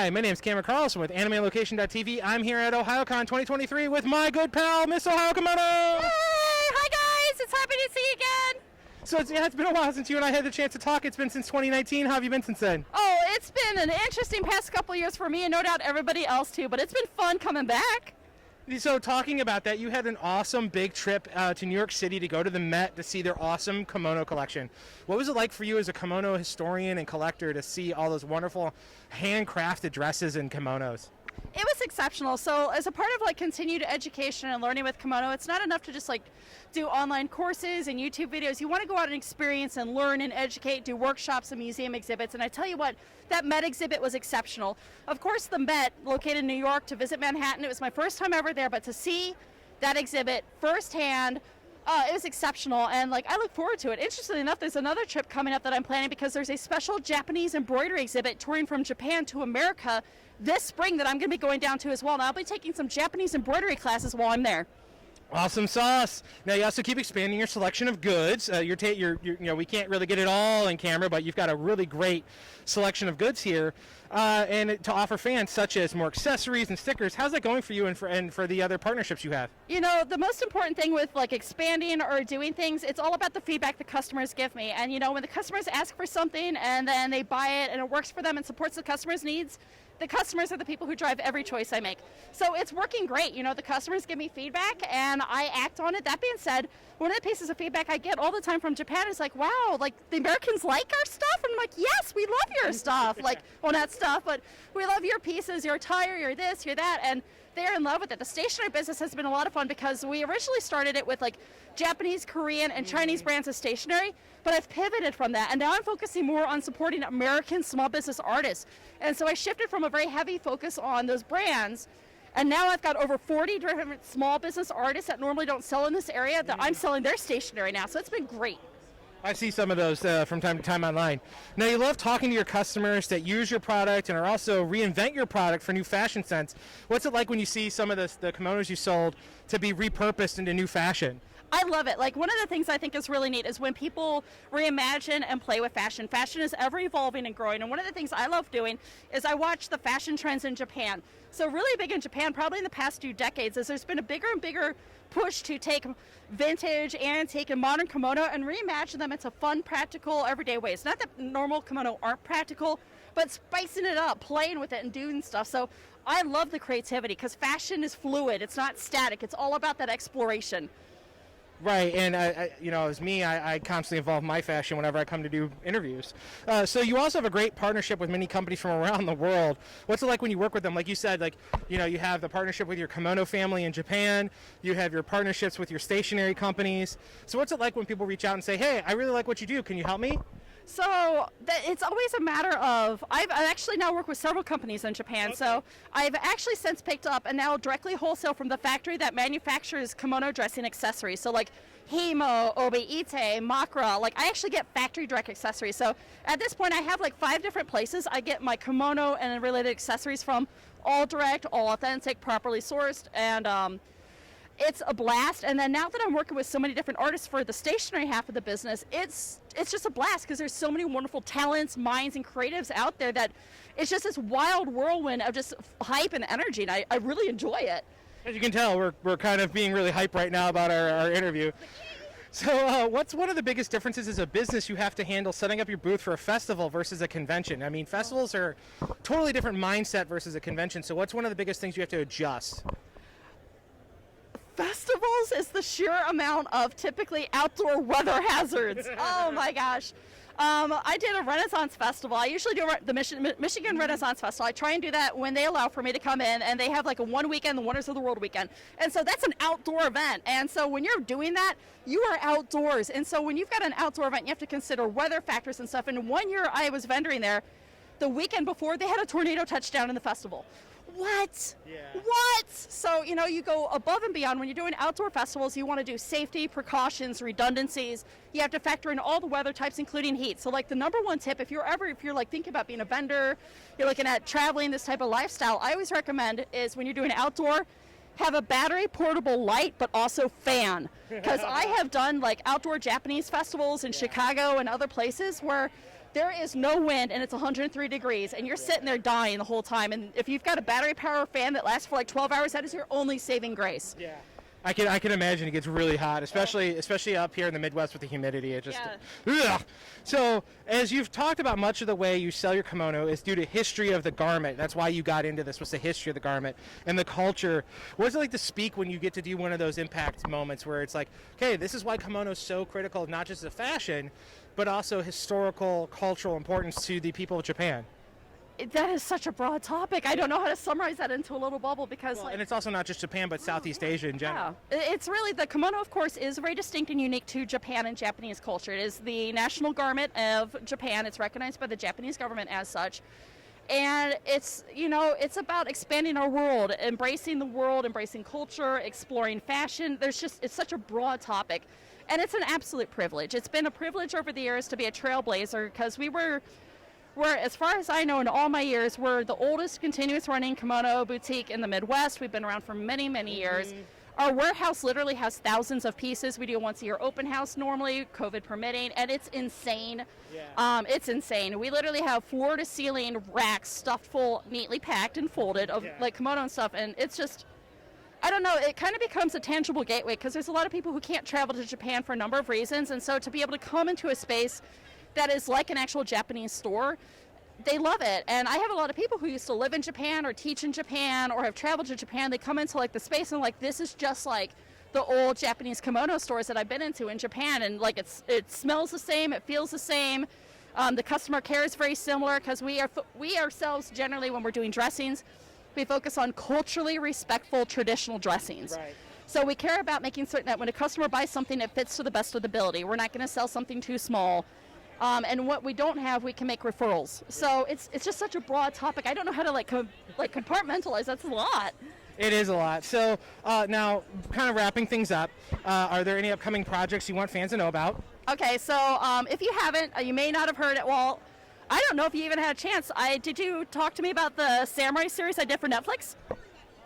Hi, my name is Cameron Carlson with AnimeLocation.tv. I'm here at Ohayocon 2023 with my good pal, Miss Ohio Kimono. Hey! Hi guys! It's happy to see you again. So it's been a while since you and I had the chance to talk. It's been since 2019. How have you been since then? Oh, it's been an interesting past couple years for me and no doubt everybody else too, but it's been fun coming back. So talking about that, you had an awesome big trip to New York City to go to the Met to see their awesome kimono collection. What was it like for you as a kimono historian and collector to see all those wonderful handcrafted dresses and kimonos? It was exceptional. So as a part of like continued education and learning with kimono, it's not enough to just like do online courses and YouTube videos. You want to go out and experience and learn and educate, do workshops and museum exhibits. And I tell you what, that Met exhibit was exceptional. Of course, the Met, located in New York, to visit Manhattan, it was my first time ever there, but to see that exhibit firsthand, it was exceptional, and like I look forward to it. Interestingly enough, there's another trip coming up that I'm planning because there's a special Japanese embroidery exhibit touring from Japan to America this spring that I'm going to be going down to as well. And I'll be taking some Japanese embroidery classes while I'm there. Awesome sauce. Now you also keep expanding your selection of goods. You know, we can't really get it all in camera, but you've got a really great selection of goods here, and to offer fans such as more accessories and stickers. How's that going for you and for the other partnerships you have? You know, the most important thing with like expanding or doing things, it's all about the feedback the customers give me. And you know, when the customers ask for something and then they buy it and it works for them and supports the customer's needs, the customers are the people who drive every choice I make. So it's working great. You know, the customers give me feedback and I act on it. That being said, one of the pieces of feedback I get all the time from Japan is like, wow, like the Americans like our stuff? And I'm like, yes, we love your stuff. Like, well, not stuff, but we love your pieces, your attire, your this, your that. And they're in love with it. The stationery business has been a lot of fun because we originally started it with like Japanese, Korean, and Chinese brands of stationery, but I've pivoted from that. And now I'm focusing more on supporting American small business artists. And so I shifted from a very heavy focus on those brands. And now I've got over 40 different small business artists that normally don't sell in this area that I'm selling their stationery now. So it's been great. I see some of those from time to time online. Now, you love talking to your customers that use your product and are also reinvent your product for new fashion sense. What's it like when you see some of the kimonos you sold to be repurposed into new fashion? I love it. Like, one of the things I think is really neat is when people reimagine and play with fashion. Fashion is ever evolving and growing. And one of the things I love doing is I watch the fashion trends in Japan. So really big in Japan, probably in the past few decades, is there's been a bigger and bigger push to take vintage, antique, and modern kimono and reimagine them into fun, practical, everyday ways. Not that normal kimono aren't practical, but spicing it up, playing with it, and doing stuff. So I love the creativity because fashion is fluid. It's not static. It's all about that exploration. Right, and you know, as me, I constantly evolve my fashion whenever I come to do interviews. So you also have a great partnership with many companies from around the world. What's it like when you work with them? Like you said, like, you know, you have the partnership with your kimono family in Japan. You have your partnerships with your stationery companies. So what's it like when people reach out and say, hey, I really like what you do. Can you help me? So it's always a matter of, I actually now work with several companies in Japan. Okay. So I've actually since picked up and now directly wholesale from the factory that manufactures kimono dressing accessories. So like Himo, Obeite, Makra, like I actually get factory direct accessories. So at this point I have like 5 different places I get my kimono and related accessories from, all direct, all authentic, properly sourced, and it's a blast. And then now that I'm working with so many different artists for the stationery half of the business, it's just a blast because there's so many wonderful talents, minds, and creatives out there that it's just this wild whirlwind of just hype and energy, and I really enjoy it. As you can tell, we're kind of being really hyped right now about our interview. So what's one of the biggest differences as a business you have to handle setting up your booth for a festival versus a convention? I mean, festivals are totally different mindset versus a convention, so what's one of the biggest things you have to adjust? Festivals is the sheer amount of typically outdoor weather hazards. Oh my gosh. I did a Renaissance festival. I usually do the Michigan Renaissance Festival. I try and do that when they allow for me to come in, and they have like a one weekend, the Wonders of the World weekend. And so that's an outdoor event. And so when you're doing that, you are outdoors. And so when you've got an outdoor event, you have to consider weather factors and stuff. And one year I was vendoring there, the weekend before, they had a tornado touchdown in the festival. What? Yeah. What? So, you know, you go above and beyond. When you're doing outdoor festivals, you want to do safety, precautions, redundancies. You have to factor in all the weather types, including heat. So, like, the number one tip, if you're like thinking about being a vendor, you're looking at traveling, this type of lifestyle, I always recommend is when you're doing outdoor, have a battery portable light, but also fan. Because I have done, like, outdoor Japanese festivals in Chicago and other places where there is no wind and it's 103 degrees and you're sitting there dying the whole time. And if you've got a battery power fan that lasts for like 12 hours, that is your only saving grace. Yeah. I can imagine it gets really hot, especially up here in the Midwest with the humidity. It just, ugh. So as you've talked about, much of the way you sell your kimono is due to history of the garment. That's why you got into this, was the history of the garment and the culture. What's it like to speak when you get to do one of those impact moments where it's like, okay, this is why kimono is so critical, not just as a fashion, but also historical, cultural importance to the people of Japan? That is such a broad topic. I don't know how to summarize that into a little bubble because, and it's also not just Japan, but Southeast Asia in general. Yeah, it's really, the kimono, of course, is very distinct and unique to Japan and Japanese culture. It is the national garment of Japan. It's recognized by the Japanese government as such. And it's, it's about expanding our world, embracing culture, exploring fashion. It's such a broad topic. And it's an absolute privilege. It's been a privilege over the years to be a trailblazer because we're, as far as I know, in all my years, we're the oldest continuous running kimono boutique in the Midwest. We've been around for many, many years. Our warehouse literally has thousands of pieces. We do a once-a-year open house normally, COVID permitting, and it's insane. Yeah. It's insane. We literally have floor-to-ceiling racks stuffed full, neatly packed and folded of like kimono and stuff, and it's just, I don't know, it kind of becomes a tangible gateway because there's a lot of people who can't travel to Japan for a number of reasons, and so to be able to come into a space that is like an actual Japanese store, they love it. And I have a lot of people who used to live in Japan or teach in Japan or have traveled to Japan. They come into like the space and like, this is just like the old Japanese kimono stores that I've been into in Japan. And like it smells the same, it feels the same. The customer care is very similar because we ourselves generally, when we're doing dressings, we focus on culturally respectful traditional dressings. Right. So we care about making certain that when a customer buys something, it fits to the best of the ability. We're not going to sell something too small. And what we don't have, we can make referrals. So it's just such a broad topic. I don't know how to compartmentalize. That's a lot. It is a lot. So now, kind of wrapping things up, are there any upcoming projects you want fans to know about? Okay, so if you haven't, you may not have heard it. Well, I don't know if you even had a chance. Did you talk to me about the Samurai series I did for Netflix?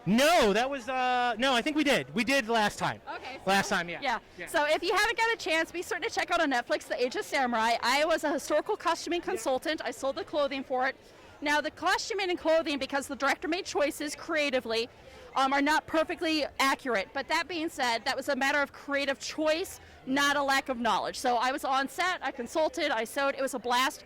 No, that was, no, I think we did. We did last time. Okay. Last time, yeah. Yeah. So if you haven't got a chance, be certain to check out on Netflix, The Age of Samurai. I was a historical costuming consultant. I sold the clothing for it. Now, the costuming and clothing, because the director made choices creatively, are not perfectly accurate. But that being said, that was a matter of creative choice, not a lack of knowledge. So I was on set, I consulted, I sewed. It was a blast.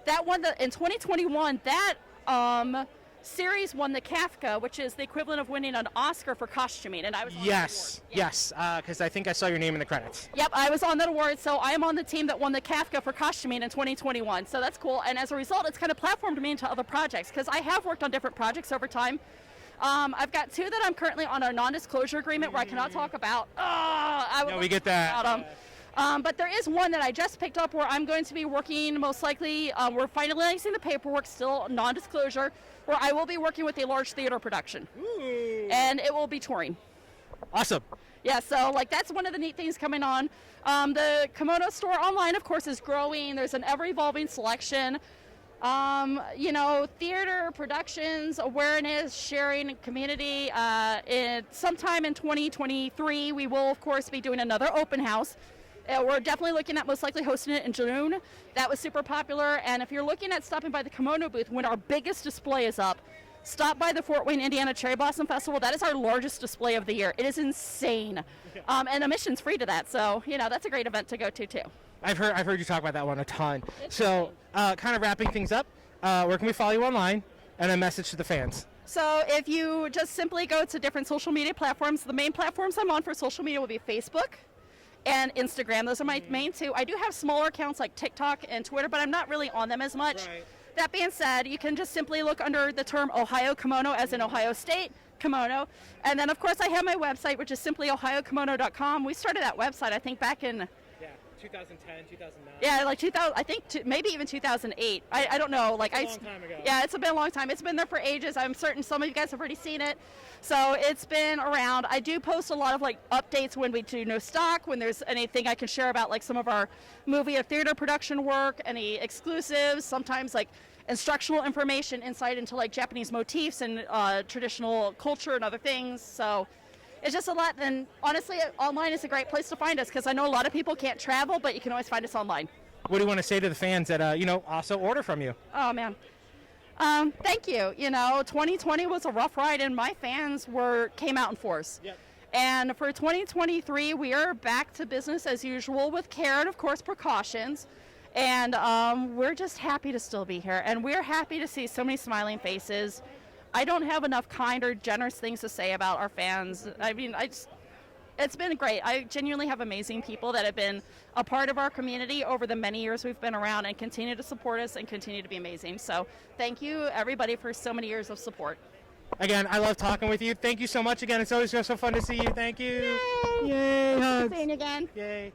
That one, in 2021, that series won the Kafka, which is the equivalent of winning an Oscar for costuming, and I was on yes, because I think I saw your name in the credits. Yep, I was on that award, so I am on the team that won the Kafka for costuming in 2021, so that's cool, and as a result, it's kind of platformed me into other projects, because I have worked on different projects over time. I've got two that I'm currently on a non-disclosure agreement where I cannot talk about. We get that. But there is one that I just picked up where I'm going to be working, most likely, we're finalizing the paperwork, still non-disclosure, where I will be working with a large theater production. Ooh. And it will be touring. Awesome. Yeah, so that's one of the neat things coming on. The kimono store online, of course, is growing. There's an ever-evolving selection. Theater, productions, awareness, sharing, community. Sometime in 2023, we will, of course, be doing another open house. We're definitely looking at most likely hosting it in June. That was super popular. And if you're looking at stopping by the kimono booth when our biggest display is up, stop by the Fort Wayne, Indiana Cherry Blossom Festival. That is our largest display of the year. It is insane. And admission's free to that. So, that's a great event to go to, too. I've heard you talk about that one a ton. So, kind of wrapping things up, where can we follow you online? And a message to the fans. So if you just simply go to different social media platforms, the main platforms I'm on for social media will be Facebook and Instagram. Those are my main two. I do have smaller accounts like TikTok and Twitter, but I'm not really on them as much. Right. That being said, you can just simply look under the term Ohio Kimono, as in Ohio State Kimono. And then, of course, I have my website, which is simply ohayokimono.com. We started that website, I think, back in 2010, 2009. Yeah, like 2000. I think maybe even 2008. I don't know. Like a long time ago. Yeah, it's been a long time. It's been there for ages. I'm certain some of you guys have already seen it. So it's been around. I do post a lot of updates when we do no stock, when there's anything I can share about some of our movie or theater production work, any exclusives, sometimes instructional information, insight into Japanese motifs and traditional culture and other things. So it's just a lot, and honestly, online is a great place to find us because I know a lot of people can't travel, but you can always find us online. What do you want to say to the fans that also order from you? Oh man. Thank you. 2020 was a rough ride, and my fans came out in force. Yep. And for 2023, we are back to business as usual with care and, of course, precautions. And we're just happy to still be here, and we're happy to see so many smiling faces. I don't have enough kind or generous things to say about our fans. I mean, it's been great. I genuinely have amazing people that have been a part of our community over the many years we've been around and continue to support us and continue to be amazing. So thank you, everybody, for so many years of support. Again, I love talking with you. Thank you so much again. It's always just so fun to see you. Thank you. Yay! Yay, hugs. Seeing you again. Yay.